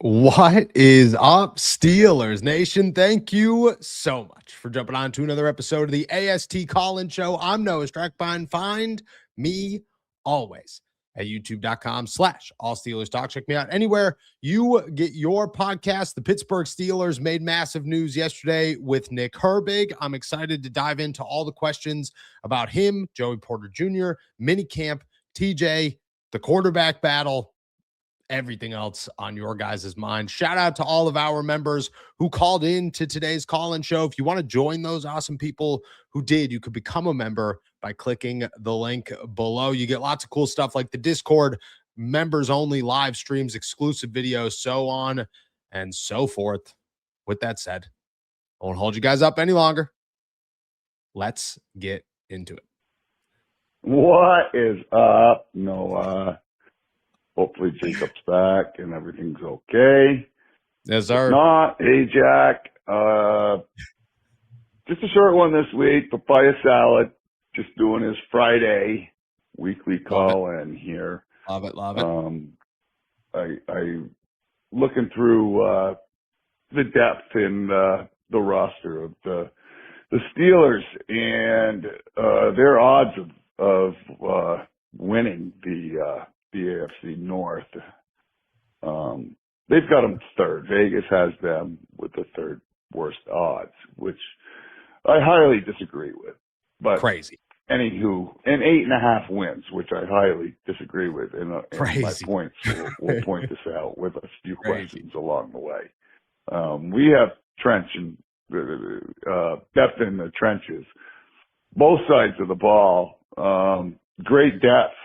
What is up, Steelers Nation? Thank you so much for jumping on to another episode of the AST Call-In Show. I'm Noah Strackbine. Find me always at youtube.com/All Steelers Talk. Check me out anywhere you get your podcast. The Pittsburgh Steelers made massive news yesterday with Nick Herbig. I'm excited to dive into all the questions about him, Joey Porter Jr., minicamp, TJ, the quarterback battle, everything else on your guys' mind. Shout out to all of our members who called in to today's call-in show. If you want to join those awesome people who did, you could become a member by clicking the link below. You get lots of cool stuff like the Discord, members only live streams, exclusive videos, so on and so forth. With that said, I won't hold you guys up any longer. Let's get into it. What is up, Noah? Hopefully Jacob's back and everything's okay. Yes, sir. If not, hey, Jack. Just a short one this week. Papaya Salad just doing his Friday weekly call-in here. Love it. I looking through the depth in the roster of the Steelers and their odds of winning the AFC North. They've got them third. Vegas has them with the third worst odds, which I highly disagree with. But crazy. Anywho, and 8.5 wins, which I highly disagree with. And my points will point this out with a few questions along the way. We have trench and depth in the trenches, both sides of the ball. Great depth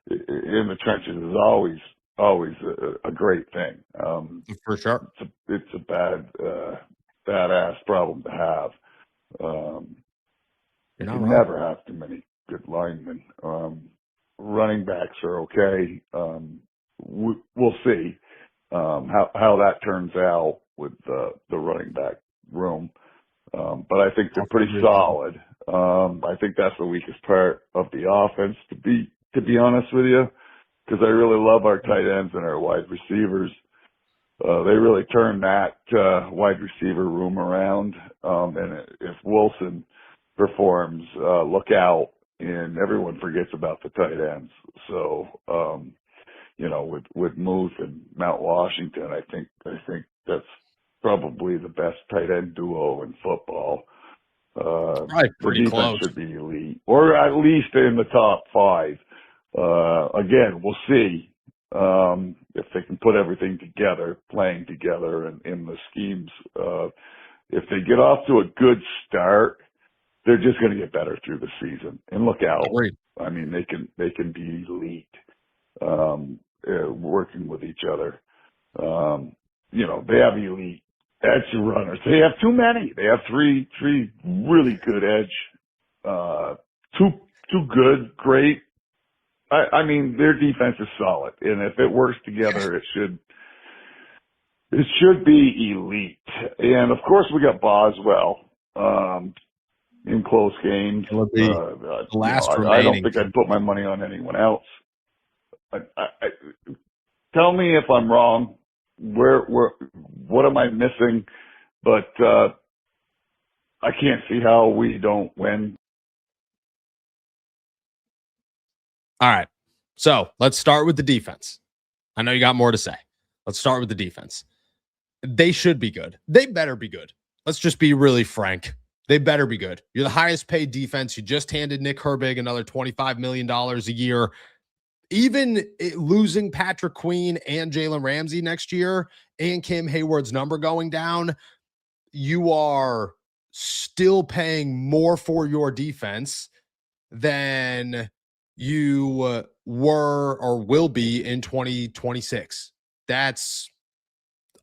in the trenches is always a great thing. For sure. It's a badass problem to have. You never have too many good linemen. Running backs are okay. We'll see how that turns out with the running back room. But I think they're pretty solid. I think that's the weakest part of the offense, to be honest with you, because I really love our tight ends and our wide receivers. They really turned that wide receiver room around. And if Wilson performs, look out, and everyone forgets about the tight ends. So, with Muth and Mount Washington, I think that's probably the best tight end duo in football. Right, pretty the defense close. should be elite, or at least in the top 5. Again, we'll see if they can put everything together, playing together, and in the schemes. If they get off to a good start, they're just going to get better through the season. And look out! Agreed. I mean, they can be elite, working with each other. They have elite edge runners. They have too many. They have three really good edge. Too good, great. I mean, their defense is solid, and if it works together, it should be elite. And of course, we got Boswell in close games. The last remaining. I don't think I'd put my money on anyone else. Tell me if I'm wrong. What am I missing? But I can't see how we don't win. All right. So let's start with the defense. I know you got more to say. Let's start with the defense. They should be good. They better be good. Let's just be really frank. They better be good. You're the highest paid defense. You just handed Nick Herbig another $25 million a year. Even losing Patrick Queen and Jalen Ramsey next year and Cam Hayward's number going down, you are still paying more for your defense than you were or will be in 2026. That's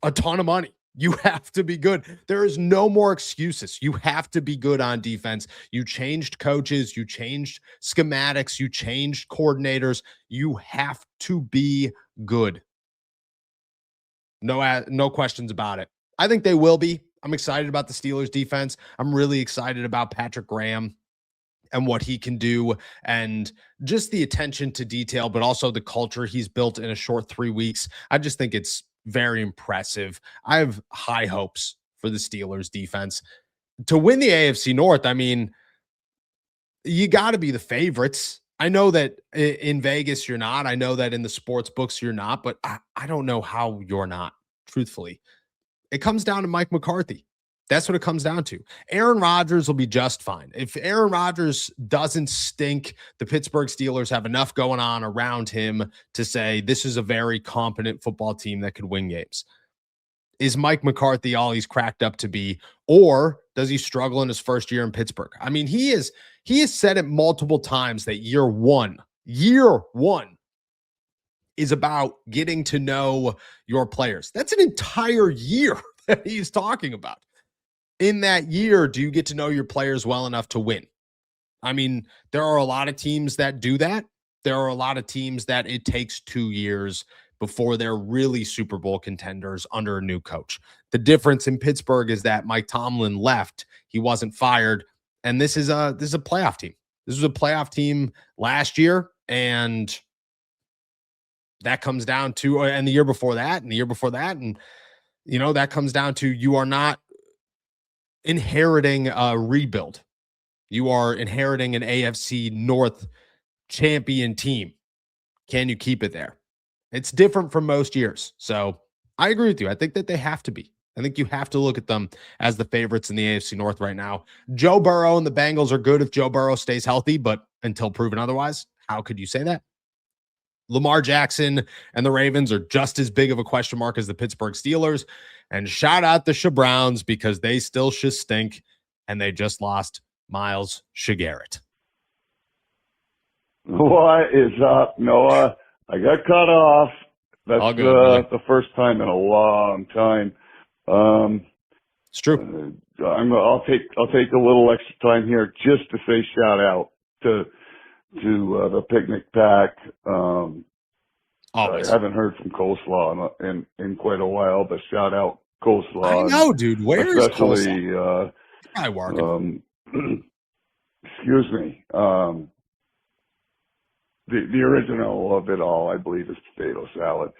a ton of money. You have to be good. There is no more excuses. You have to be good on defense. You changed coaches. You changed schematics. You changed coordinators. You have to be good. No questions about it. I think they will be. I'm excited about the Steelers defense. I'm really excited about Patrick Graham. and what he can do, and just the attention to detail, but also the culture he's built in a short 3 weeks. I just think it's very impressive. I have high hopes for the Steelers defense to win the AFC North. I mean, you got to be the favorites. I know that in Vegas you're not. I know that in the sports books you're not, but I don't know how you're not, truthfully. It comes down to Mike McCarthy. That's what it comes down to. Aaron Rodgers will be just fine. If Aaron Rodgers doesn't stink, the Pittsburgh Steelers have enough going on around him to say this is a very competent football team that could win games. Is Mike McCarthy all he's cracked up to be, or does he struggle in his first year in Pittsburgh? I mean, he has said it multiple times that year one is about getting to know your players. That's an entire year that he's talking about. In that year, do you get to know your players well enough to win? I mean, there are a lot of teams that do that. There are a lot of teams that it takes 2 years before they're really Super Bowl contenders under a new coach. The difference in Pittsburgh is that Mike Tomlin left. He wasn't fired. And this is a playoff team. This was a playoff team last year. And that comes down to, and the year before that, and the year before that. And, that comes down to you are not inheriting a rebuild. You are inheriting an AFC North champion team. Can you keep it there? It's different from most years. So I agree with you. I think that they have to be. I think you have to look at them as the favorites in the AFC North right now. Joe Burrow and the Bengals are good if Joe Burrow stays healthy, but until proven otherwise, how could you say that? Lamar Jackson and the Ravens are just as big of a question mark as the Pittsburgh Steelers. And shout out the Browns because they still should stink, and they just lost Myles Garrett. What is up, Noah? I got cut off. That's good, the first time in a long time. It's true. I'll take a little extra time here just to say shout out to the picnic pack. Always. I haven't heard from Coleslaw in quite a while, but shout out Coleslaw. I know, dude. Where is Coleslaw? Excuse me. The original of it all, I believe, is potato salad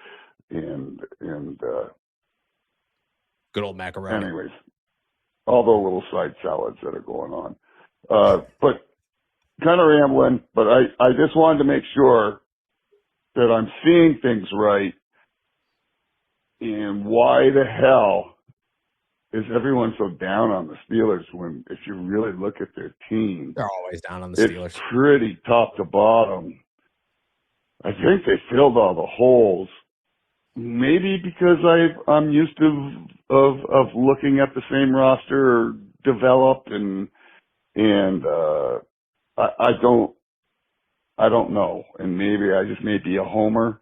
and good old macaroni. Anyways, all the little side salads that are going on. But kind of rambling, but I just wanted to make sure that I'm seeing things right. And why the hell is everyone so down on the Steelers when, if you really look at their team, they're always down on the Steelers. It's pretty top to bottom. I think they filled all the holes. Maybe because I'm used to of looking at the same roster developed and I don't know, and maybe I just may be a homer,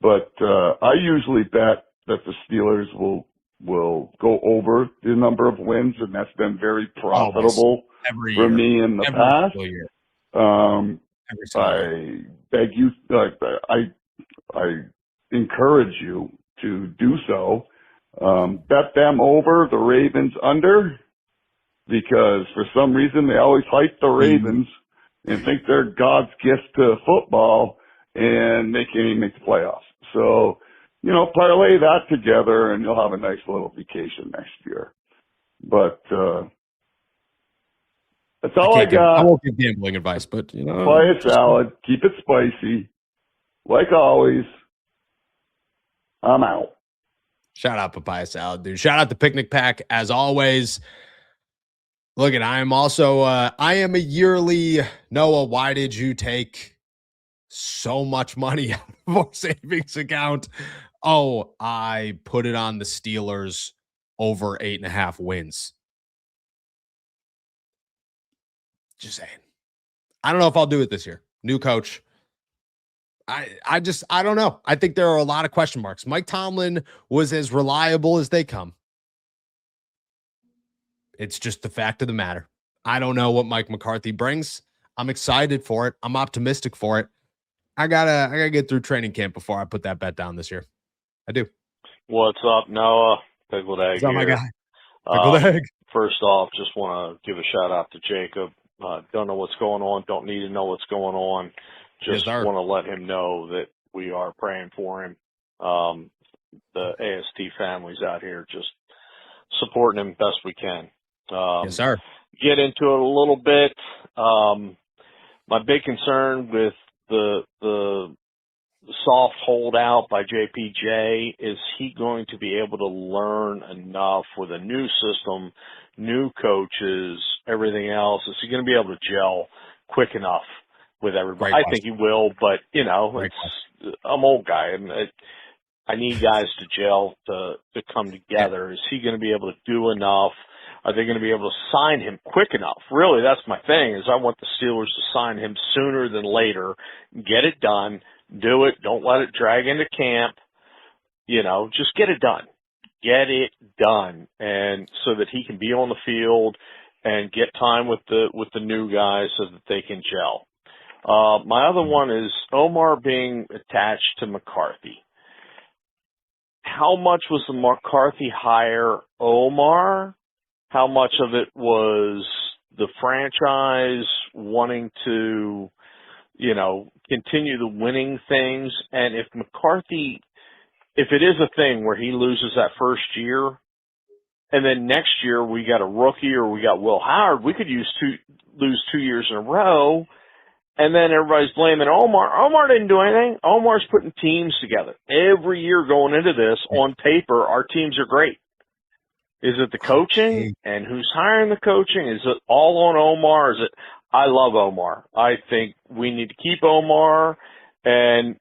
but I usually bet that the Steelers will go over the number of wins, and that's been very profitable for me in the past. I beg you, I encourage you to do so. Bet them over, the Ravens under, because for some reason they always hype the Ravens and think they're God's gift to football, and they can't even make the playoffs. So, parlay that together, and you'll have a nice little vacation next year. But that's all I got. I won't give gambling advice, but, Buy a salad. Keep it spicy. Like always, I'm out. Shout out Papaya Salad, dude. Shout out the Picnic Pack, as always. Look, I am also, I am a yearly, Noah, why did you take so much money out of our savings account? Oh, I put it on the Steelers over 8.5 wins. Just saying. I don't know if I'll do it this year. New coach. I don't know. I think there are a lot of question marks. Mike Tomlin was as reliable as they come. It's just the fact of the matter. I don't know what Mike McCarthy brings. I'm excited for it. I'm optimistic for it. I gotta get through training camp before I put that bet down this year. I do. What's up, Noah? Pickled Egg What's up, here. my guy? Pickled Egg. First off, just want to give a shout out to Jacob. Don't know what's going on. Don't need to know what's going on. Just want to let him know that we are praying for him. The AST families out here just supporting him best we can. Yes, sir. Get into it a little bit. My big concern with the soft holdout by JPJ, is he going to be able to learn enough with a new system, new coaches, everything else? Is he going to be able to gel quick enough with everybody? I think he will, but I'm an old guy, and I need guys to gel to come together. Is he going to be able to do enough? Are they going to be able to sign him quick enough? Really, that's my thing, is I want the Steelers to sign him sooner than later. Get it done. Do it. Don't let it drag into camp. Just get it done. Get it done. And so that he can be on the field and get time with the new guys so that they can gel. My other one is Omar being attached to McCarthy. How much was the McCarthy hire Omar? How much of it was the franchise wanting to, continue the winning things? And if McCarthy, if it is a thing where he loses that first year, and then next year we got a rookie or we got Will Howard, we could lose 2 years in a row, and then everybody's blaming Omar. Omar didn't do anything. Omar's putting teams together. Every year going into this, on paper, our teams are great. Is it the coaching, and who's hiring the coaching? Is it all on Omar? I love Omar. I think we need to keep Omar and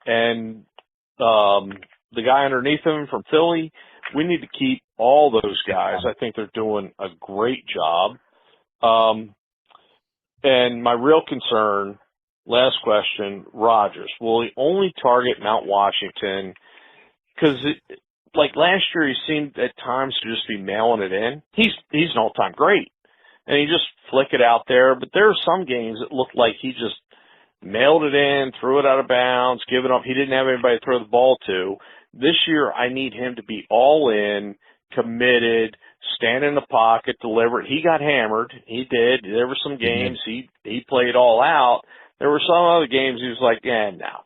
the guy underneath him from Philly. We need to keep all those guys. I think they're doing a great job. And my real concern, last question, Rodgers. Will he only target Mount Washington? Because like last year, he seemed at times to just be mailing it in. He's an all-time great, and he just flick it out there. But there are some games that looked like he just mailed it in, threw it out of bounds, give it up. He didn't have anybody to throw the ball to. This year, I need him to be all in, committed, stand in the pocket, deliver. He got hammered. He did. There were some games he played all out. There were some other games he was like, no,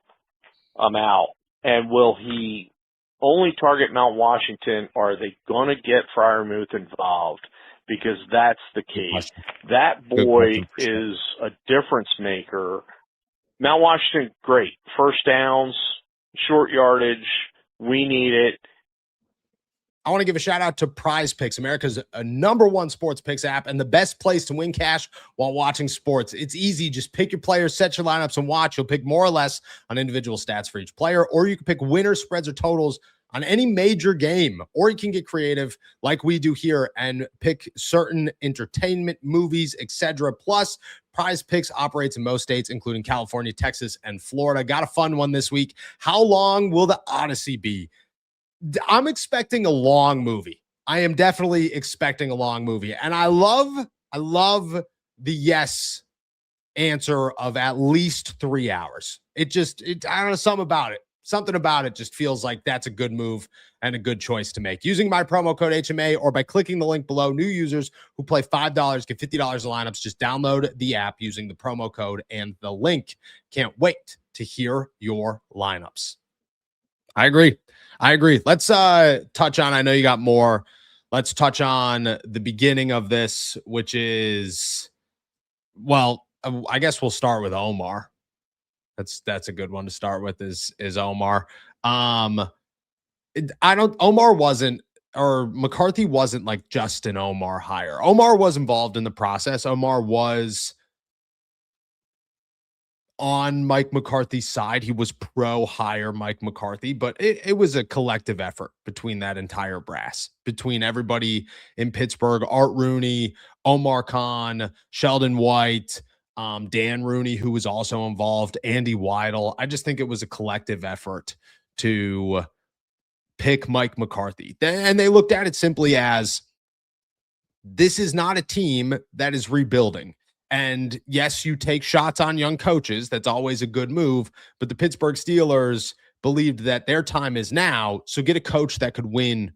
I'm out. And will he only target Mount Washington, or are they going to get Freiermuth involved? Because that's the key. That boy is a difference maker. Mount Washington, great. First downs, short yardage. We need it. I want to give a shout out to PrizePicks, America's #1 sports picks app and the best place to win cash while watching sports. It's easy. Just pick your players, set your lineups, and watch. You'll pick more or less on individual stats for each player, or you can pick winners, spreads, or totals on any major game, or you can get creative like we do here and pick certain entertainment, movies, etc. Plus, PrizePicks operates in most states, including California, Texas, and Florida. Got a fun one this week. How long will the Odyssey be? I'm expecting a long movie. I am definitely expecting a long movie. And I love the yes answer of at least 3 hours. I don't know, something about it just feels like that's a good move and a good choice to make. Using my promo code HMA or by clicking the link below, new users who play $5 get $50 in lineups. Just download the app using the promo code and the link. Can't wait to hear your lineups. I agree. Let's touch on, I know you got more. Let's touch on the beginning of this, which is, well, I guess we'll start with Omar. That's a good one to start with is Omar. McCarthy wasn't like just an Omar hire. Omar was involved in the process. Omar was on Mike McCarthy's side. He was pro hire Mike McCarthy, but it was a collective effort between that entire brass, between everybody in Pittsburgh, Art Rooney, Omar Khan, Sheldon White, Dan Rooney, who was also involved, Andy Weidel. I just think it was a collective effort to pick Mike McCarthy. And they looked at it simply as, this is not a team that is rebuilding. And yes, you take shots on young coaches. That's always a good move. But the Pittsburgh Steelers believed that their time is now. So get a coach that could win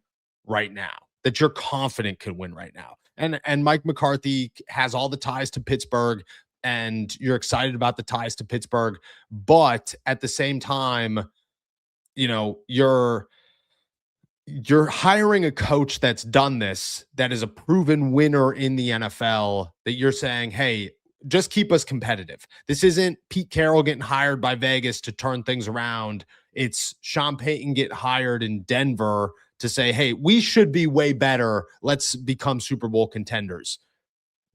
right now, that you're confident could win right now. And Mike McCarthy has all the ties to Pittsburgh. and you're excited about the ties to Pittsburgh, but at the same time, you're hiring a coach that's done this, that is a proven winner in the NFL, that you're saying, hey, just keep us competitive. This isn't Pete Carroll getting hired by Vegas to turn things around. It's Sean Payton get hired in Denver to say, hey, we should be way better. Let's become Super Bowl contenders.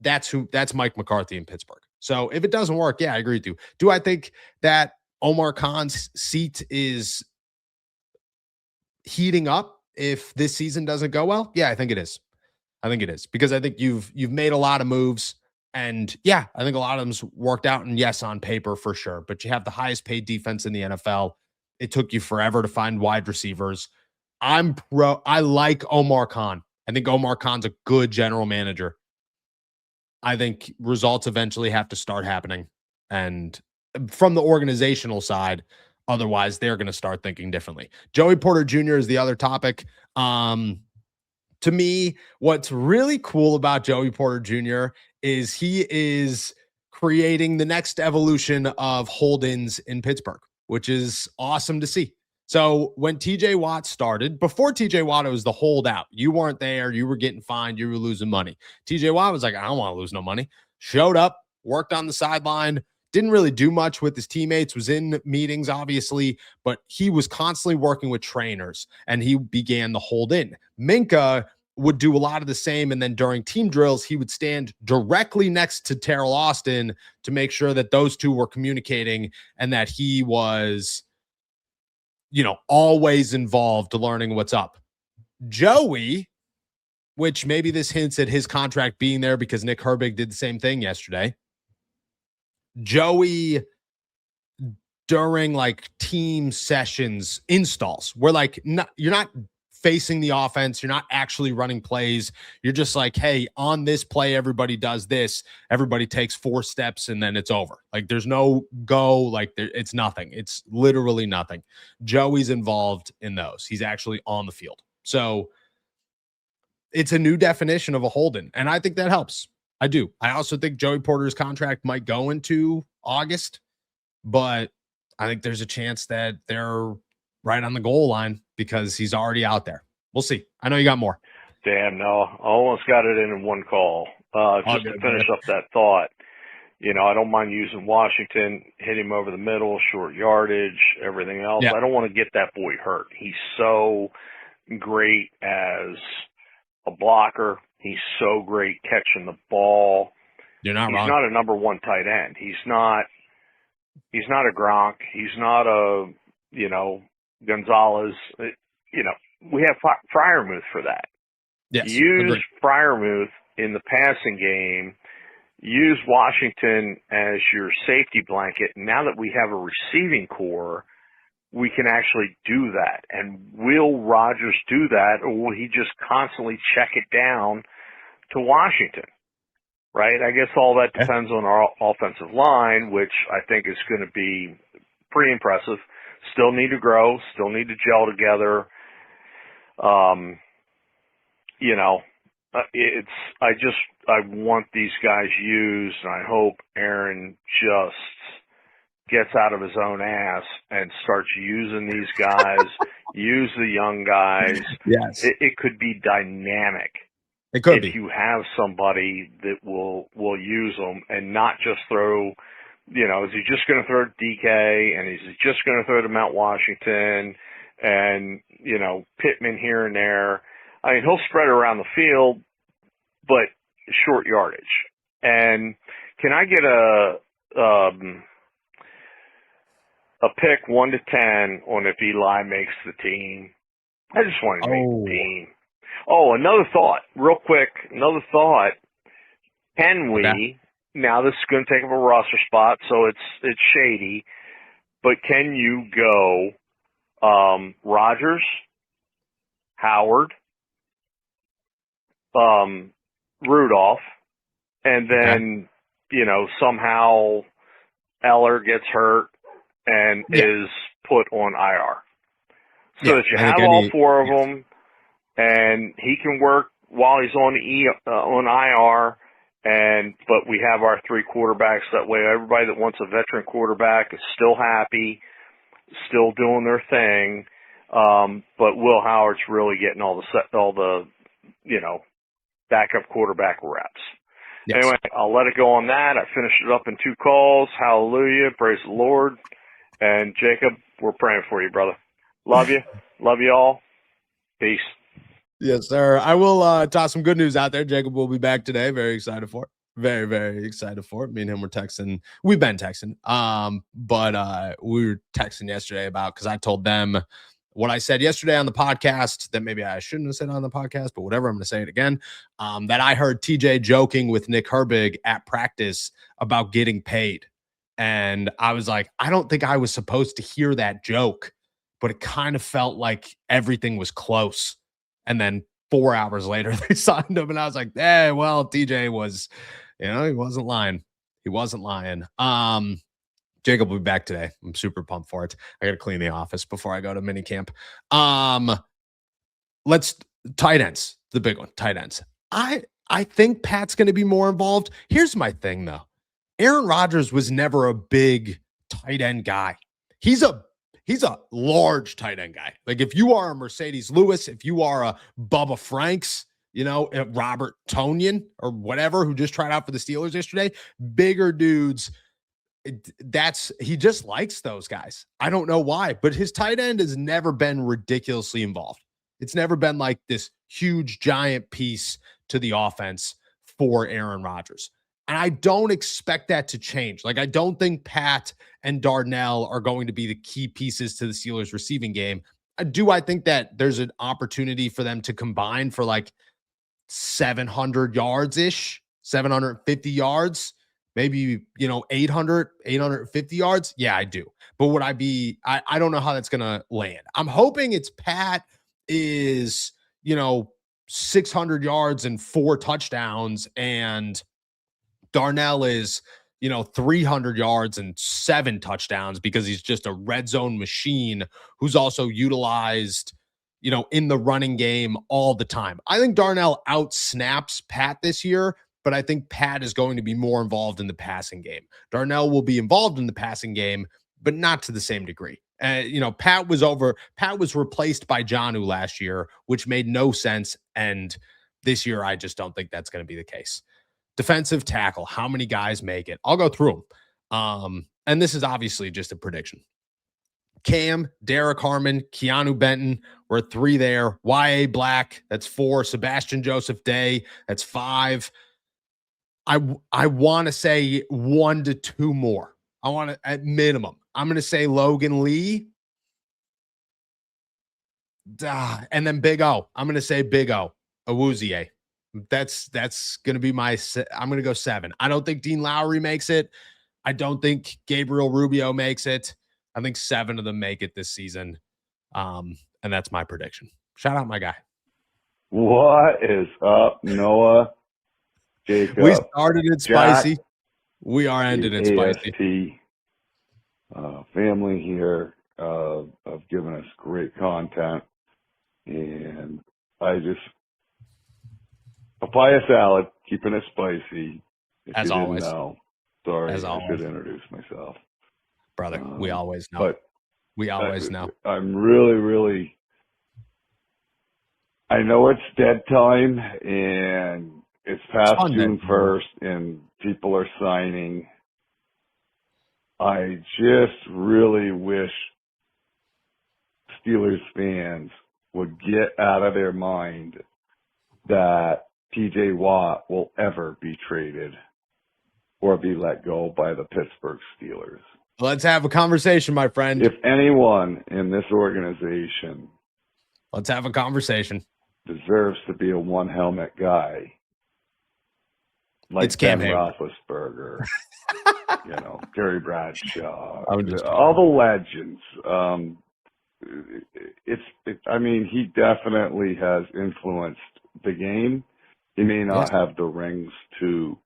That's Mike McCarthy in Pittsburgh. So if it doesn't work, yeah, I agree with you. Do I think that Omar Khan's seat is heating up if this season doesn't go well? Yeah, I think it is. Because I think you've made a lot of moves, and yeah, I think a lot of them's worked out, and yes, on paper for sure, but you have the highest paid defense in the NFL. It took you forever to find wide receivers. I like Omar Khan. I think Omar Khan's a good general manager. I think results eventually have to start happening, and from the organizational side, otherwise they're going to start thinking differently. Joey Porter Jr. is the other topic. To me, what's really cool about Joey Porter Jr. is he is creating the next evolution of hold-ins in Pittsburgh, which is awesome to see. So when TJ Watt started, before TJ Watt, it was the holdout. You weren't there. You were getting fined. You were losing money. TJ Watt was like, I don't want to lose no money. Showed up, worked on the sideline, didn't really do much with his teammates, was in meetings, obviously, but he was constantly working with trainers, and he began the hold in. Minka would do a lot of the same, and then during team drills, he would stand directly next to Terrell Austin to make sure that those two were communicating and that he was, always involved, learning what's up. Joey, which maybe this hints at his contract being there because Nick Herbig did the same thing yesterday. Joey, during like team sessions, installs, where like you're not facing the offense, you're not actually running plays. You're just like, hey, on this play, everybody does this. Everybody takes 4 steps and then it's over. Like there's no go, like it's nothing. It's literally nothing. Joey's involved in those. He's actually on the field. So it's a new definition of a hold-in, and I think that helps. I do. I also think Joey Porter's contract might go into August, but I think there's a chance that they're right on the goal line because he's already out there. We'll see. I know you got more. Damn, no. I almost got it in one call. Just to finish up that thought, I don't mind using Washington, hit him over the middle, short yardage, everything else. Yeah. I don't want to get that boy hurt. He's so great as a blocker. He's so great catching the ball. You're not wrong. He's not a number 1 tight end. He's not a Gronk. He's not a, Gonzalez. We have Freiermuth for that. Yes, use Freiermuth in the passing game. Use Washington as your safety blanket. Now that we have a receiving core, we can actually do that. And will Rodgers do that, or will he just constantly check it down to Washington? Right? I guess all that depends on our offensive line, which I think is going to be pretty impressive. Still need to grow, still need to gel together. I want these guys used, and I hope Aaron just gets out of his own ass and starts using these guys, use the young guys. Yes. It could be dynamic. It could be. If you have somebody that will use them and not just throw, is he just going to throw to DK, and is he just going to throw to Mount Washington and, Pittman here and there. I mean, he'll spread it around the field, but short yardage. And can I get a pick 1 to 10 on if Eli makes the team? I just want to make the team. Oh, another thought, real quick. Can we, now this is going to take up a roster spot, so it's shady, but can you go Rodgers, Howard, Rudolph, and then, somehow Eller gets hurt and is put on IR. So that you have all 4 of them, and he can work while he's on IR, But we have our 3 quarterbacks. That way everybody that wants a veteran quarterback is still happy, still doing their thing. But Will Howard's really getting all the backup quarterback reps. Yes. Anyway, I'll let it go on that. I finished it up in 2 calls. Hallelujah. Praise the Lord. And Jacob, we're praying for you, brother. Love you. Love you all. Peace. Yes, sir. I will toss some good news out there. Jacob will be back today. Very excited for it. Very, very excited for it. Me and him were texting. We've been texting. But we were texting yesterday because I told them what I said yesterday on the podcast that maybe I shouldn't have said on the podcast, but whatever, I'm going to say it again. That I heard TJ joking with Nick Herbig at practice about getting paid. And I was like, I don't think I was supposed to hear that joke, but it kind of felt like everything was close. And then 4 hours later, they signed him. And I was like, well, TJ was, he wasn't lying. He wasn't lying. Jacob will be back today. I'm super pumped for it. I got to clean the office before I go to minicamp. Tight ends, the big one, tight ends. I think Pat's going to be more involved. Here's my thing, though. Aaron Rodgers was never a big tight end guy. He's a large tight end guy. Like if you are a Mercedes Lewis, if you are a Bubba Franks, Robert Tonyan or whatever, who just tried out for the Steelers yesterday, bigger dudes. He just likes those guys. I don't know why, but his tight end has never been ridiculously involved. It's never been like this huge giant piece to the offense for Aaron Rodgers. And I don't expect that to change. Like, I don't think Pat and Darnell are going to be the key pieces to the Steelers receiving game. I think that there's an opportunity for them to combine for like 700 yards-ish, 750 yards, maybe, 850 yards. Yeah, I do. But would I don't know how that's going to land. I'm hoping it's Pat is, 600 yards and 4 touchdowns, and Darnell is, 300 yards and 7 touchdowns because he's just a red zone machine who's also utilized, in the running game all the time. I think Darnell outsnaps Pat this year, but I think Pat is going to be more involved in the passing game. Darnell will be involved in the passing game, but not to the same degree. Pat was replaced by Jonnu last year, which made no sense. And this year, I just don't think that's going to be the case. Defensive tackle, how many guys make it? I'll go through them. And this is obviously just a prediction. Cam, Derek Harmon, Keanu Benton, we're 3 there. Y.A. Black, that's 4. Sebastian Joseph Day, that's 5. I want to say 1 to 2 more. I want to, at minimum, I'm going to say Logan Lee. And then Big O. I'm going to say Big O, Awuzie. That's going to be I'm going to go 7. I don't think Dean Lowry makes it. I don't think Gabriel Rubio makes it. I think 7 of them make it this season. And that's my prediction. Shout out my guy. What is up, Noah? Jacob. We started it spicy. Jack, we are ending it spicy. Family here have given us great content. And papaya salad, keeping it spicy. If as you always. Didn't know. Sorry, as I always. should introduce myself. Brother, we always know. But we always know. I'm really, really, I know it's dead time and it's past June 1st and people are signing. I just really wish Steelers fans would get out of their mind that TJ Watt will ever be traded or be let go by the Pittsburgh Steelers. Let's have a conversation, my friend. If anyone in this organization let's have a conversation, deserves to be a one helmet guy, like it's Cam Ben Hayward. Roethlisberger, Gary Bradshaw, all the legends. He definitely has influenced the game. He may not have the rings to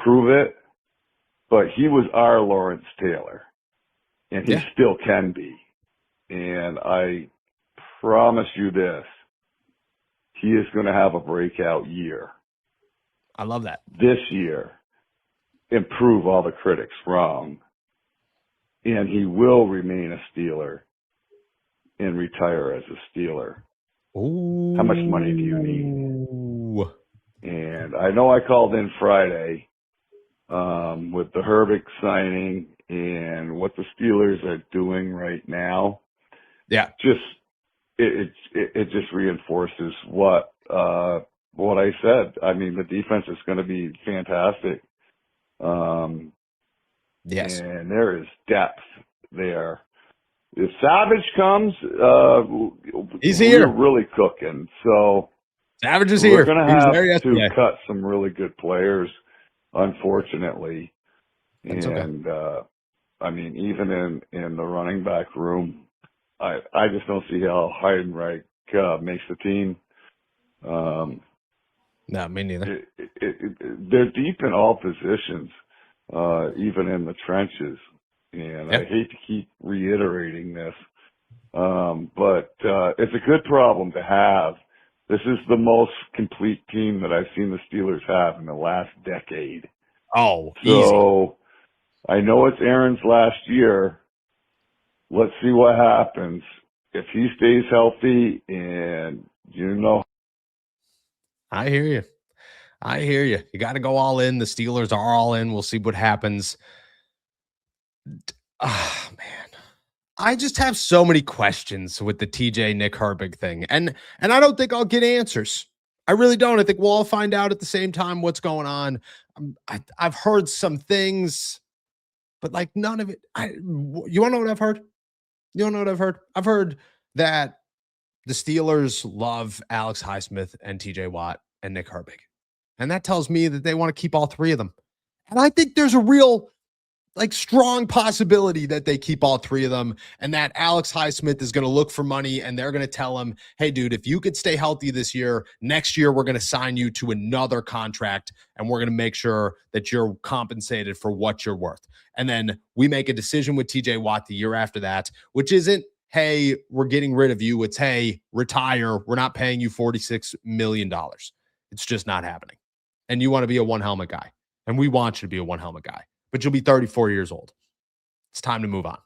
prove it, but he was our Lawrence Taylor, and he still can be. And I promise you this, he is going to have a breakout year. I love that. this year and prove all the critics wrong. And he will remain a Steeler and retire as a Steeler. Ooh. How much money do you need? And I know I called in Friday with the Herbig signing and what the Steelers are doing right now. Yeah. It just reinforces what I said. I mean, the defense is going to be fantastic. Yes. And there is depth there. If Savage comes, he's here. We're really cooking. So Savage is here. We're going to have to cut some really good players, unfortunately. That's and okay. I mean, even in the running back room, I just don't see how Heidenreich makes the team. No, me neither. They're deep in all positions, even in the trenches. And I hate to keep reiterating this, but it's a good problem to have. This is the most complete team that I've seen the Steelers have in the last decade. Oh, so easy. I know it's Aaron's last year. Let's see what happens. If he stays healthy and I hear you. I hear you. You got to go all in. The Steelers are all in. We'll see what happens. Ah, man. I just have so many questions with the TJ Nick Herbig thing. And I don't think I'll get answers. I really don't. I think we'll all find out at the same time what's going on. I've heard some things, but like none of it. You want to know what I've heard? You want to know what I've heard? I've heard that the Steelers love Alex Highsmith and TJ Watt and Nick Herbig. And that tells me that they want to keep all three of them. And I think there's a real strong possibility that they keep all three of them and that Alex Highsmith is going to look for money and they're going to tell him, hey, dude, if you could stay healthy this year, next year, we're going to sign you to another contract and we're going to make sure that you're compensated for what you're worth. And then we make a decision with TJ Watt the year after that, which isn't, hey, we're getting rid of you. It's, hey, retire. We're not paying you $46 million. It's just not happening. And you want to be a one helmet guy. And we want you to be a one helmet guy. But you'll be 34 years old. It's time to move on.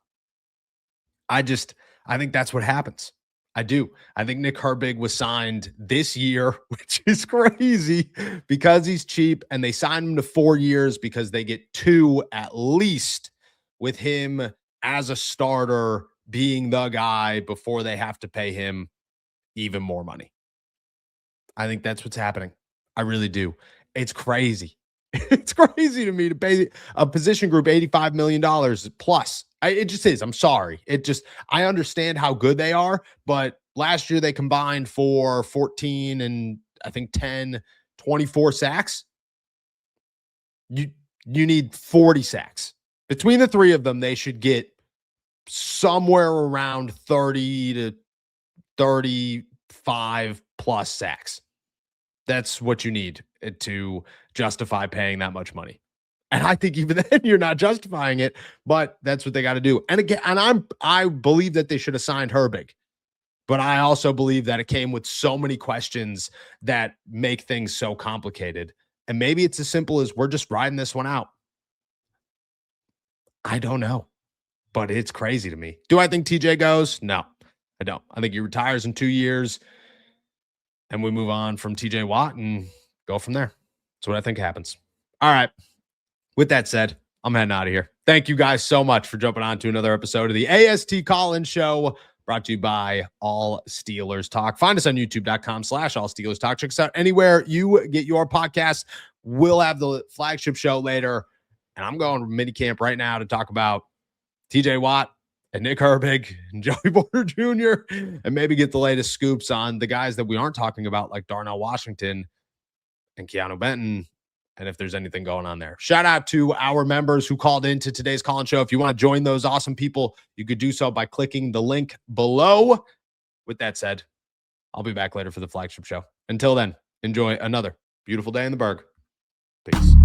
I think that's what happens. I do. I think Nick Herbig was signed this year, which is crazy because he's cheap, and they signed him to 4 years because they get 2 at least with him as a starter being the guy before they have to pay him even more money. I think that's what's happening. I really do. It's crazy. It's crazy to me to pay a position group $85 million plus. It just is. I'm sorry. I understand how good they are, but last year they combined for 14 and I think 10, 24 sacks. You need 40 sacks. Between the three of them, they should get somewhere around 30 to 35 plus sacks. That's what you need to justify paying that much money. And I think even then you're not justifying it, but that's what they got to do. And again, I believe that they should have signed Herbig, but I also believe that it came with so many questions that make things so complicated. And maybe it's as simple as we're just riding this one out. I don't know, but it's crazy to me. Do I think TJ goes? No, I don't. I think he retires in 2 years and we move on from TJ Watt and go from there. That's what I think happens. All right. With that said, I'm heading out of here. Thank you guys so much for jumping on to another episode of the AST Call-In Show, brought to you by All Steelers Talk. Find us on youtube.com/All Steelers Talk. Check us out anywhere you get your podcast. We'll have the flagship show later, and I'm going to minicamp right now to talk about TJ Watt and Nick Herbig and Joey Porter Jr. and maybe get the latest scoops on the guys that we aren't talking about, like Darnell Washington and Keanu Benton, and if there's anything going on there. Shout out to our members who called into today's call-in show. If you want to join those awesome people, you could do so by clicking the link below. With that said, I'll be back later for the flagship show. Until then, enjoy another beautiful day in the Berg. Peace.